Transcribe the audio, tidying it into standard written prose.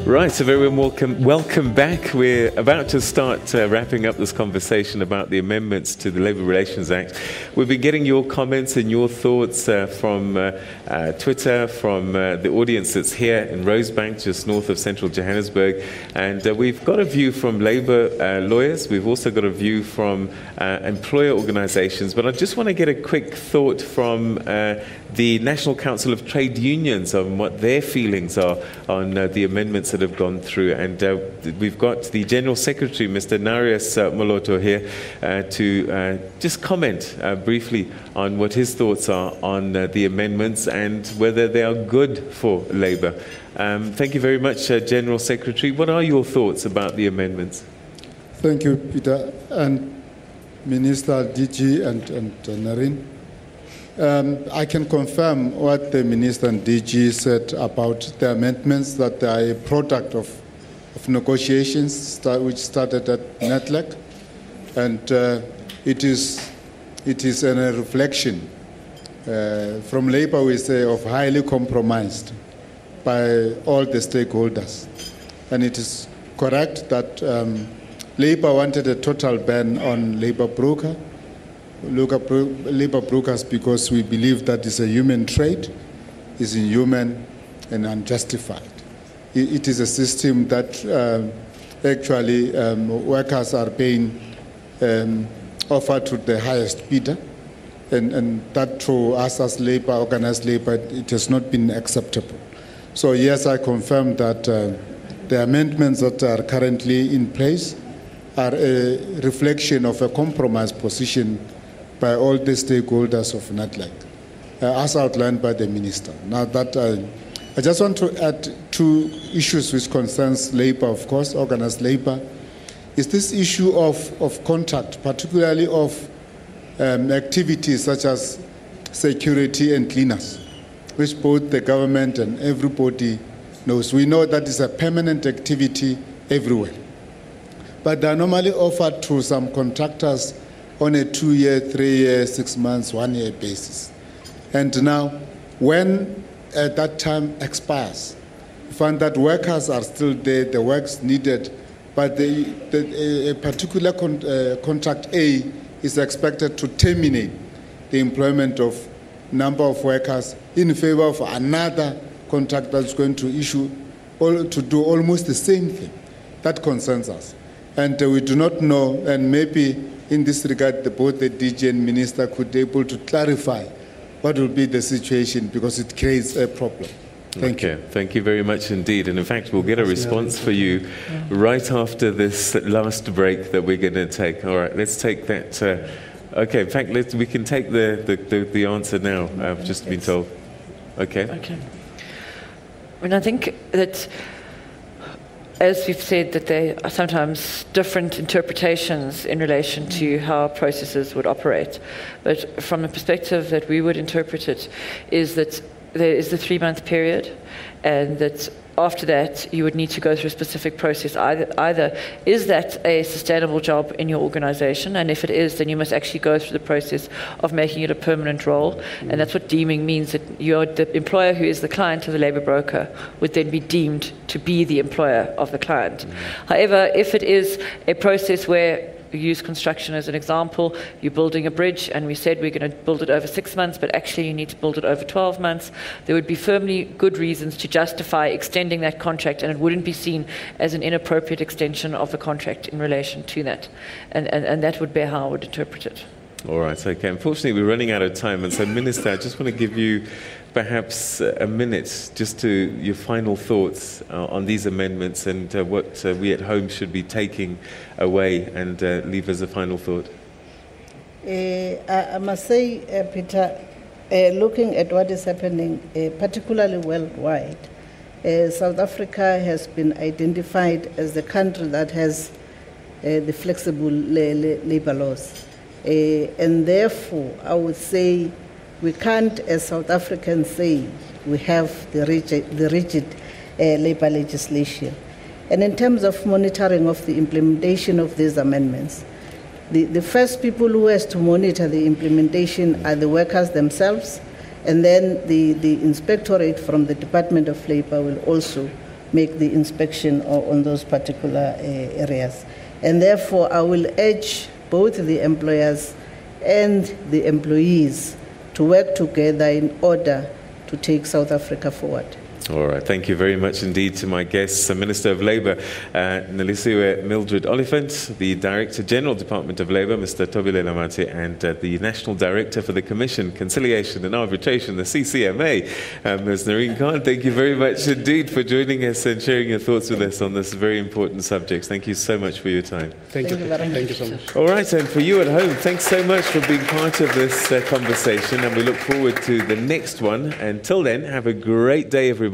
Right, so very welcome back. We're about to start wrapping up this conversation about the amendments to the Labour Relations Act. We've been getting your comments and your thoughts from Twitter, from the audience that's here in Rosebank, just north of central Johannesburg. And we've got a view from Labour lawyers. We've also got a view from employer organisations. But I just want to get a quick thought from the National Council of Trade Unions on what their feelings are on the amendments that have gone through. And we've got the General Secretary, Mr. Narius Moloto, here to just comment briefly on what his thoughts are on the amendments and whether they are good for Labour. Thank you very much, General Secretary. What are your thoughts about the amendments? Thank you, Peter, and Minister DG and Nerine. I can confirm what the Minister and DG said about the amendments, that they are a product of negotiations which started at NETLAC, and it is a reflection from Labour, we say, of highly compromised by all the stakeholders. And it is correct that Labour wanted a total ban on labour brokers because we believe that it's a human trade, is inhuman and unjustified. It is a system that actually workers are being offered to the highest bidder, and that to us as Labour, organised Labour, it has not been acceptable. So yes, I confirm that the amendments that are currently in place are a reflection of a compromised position by all the stakeholders of NETLAC, as outlined by the Minister. Now that I just want to add two issues which concerns Labour, of course, organised Labour, is this issue of contract, particularly of activities such as security and cleaners, which both the government and everybody knows. We know that is a permanent activity everywhere. But they are normally offered to some contractors on a 2-year, 3-year, 6 months, 1-year basis. And now, when that time expires, you find that workers are still there, the work's needed, but a particular contract A is expected to terminate the employment of number of workers in favor of another contract that's going to issue to do almost the same thing. That concerns us. And we do not know, and maybe in this regard, both the DG and Minister could be able to clarify what will be the situation, because it creates a problem. Thank you. Thank you very much indeed. And in fact, we'll get a response for you right after this last break that we're going to take. All right, let's take that. Okay, in fact, we can take the answer now. I've just been told. Okay. Okay. And I think that, as we've said, that there are sometimes different interpretations in relation to how processes would operate. But from the perspective that we would interpret it, is that there is the 3-month period, and that after that you would need to go through a specific process. Either is that a sustainable job in your organisation, and if it is, then you must actually go through the process of making it a permanent role, and that's what deeming means, that the employer who is the client of the labour broker would then be deemed to be the employer of the client. However, if it is a process where we use construction as an example, you're building a bridge, and we said we're going to build it over 6 months, but actually you need to build it over 12 months. There would be firmly good reasons to justify extending that contract, and it wouldn't be seen as an inappropriate extension of the contract in relation to that. And that would be how I would interpret it. All right, okay. Unfortunately, we're running out of time, and so, Minister, I just want to give you perhaps a minute just to your final thoughts on these amendments and what we at home should be taking away, and leave as a final thought. I must say, Peter, looking at what is happening, particularly worldwide, South Africa has been identified as the country that has the flexible labour laws. And therefore, I would say we can't, as South Africans, say we have the rigid labour legislation. And in terms of monitoring of the implementation of these amendments, the first people who has to monitor the implementation are the workers themselves, and then the inspectorate from the Department of Labour will also make the inspection on those particular areas. And therefore, I will urge both the employers and the employees to work together in order to take South Africa forward. All right, thank you very much indeed to my guests, the Minister of Labour, Nelisiwe Mildred Oliphant, the Director General Department of Labour, Mr. Thobile Lamati, and the National Director for the Commission, Conciliation and Arbitration, the CCMA, Ms. Nerine Kahn. Thank you very much indeed for joining us and sharing your thoughts with us on this very important subject. Thank you so much for your time. Thank you very much. Thank you so much. All right, and for you at home, thanks so much for being part of this conversation, and we look forward to the next one. Until then, have a great day, everybody.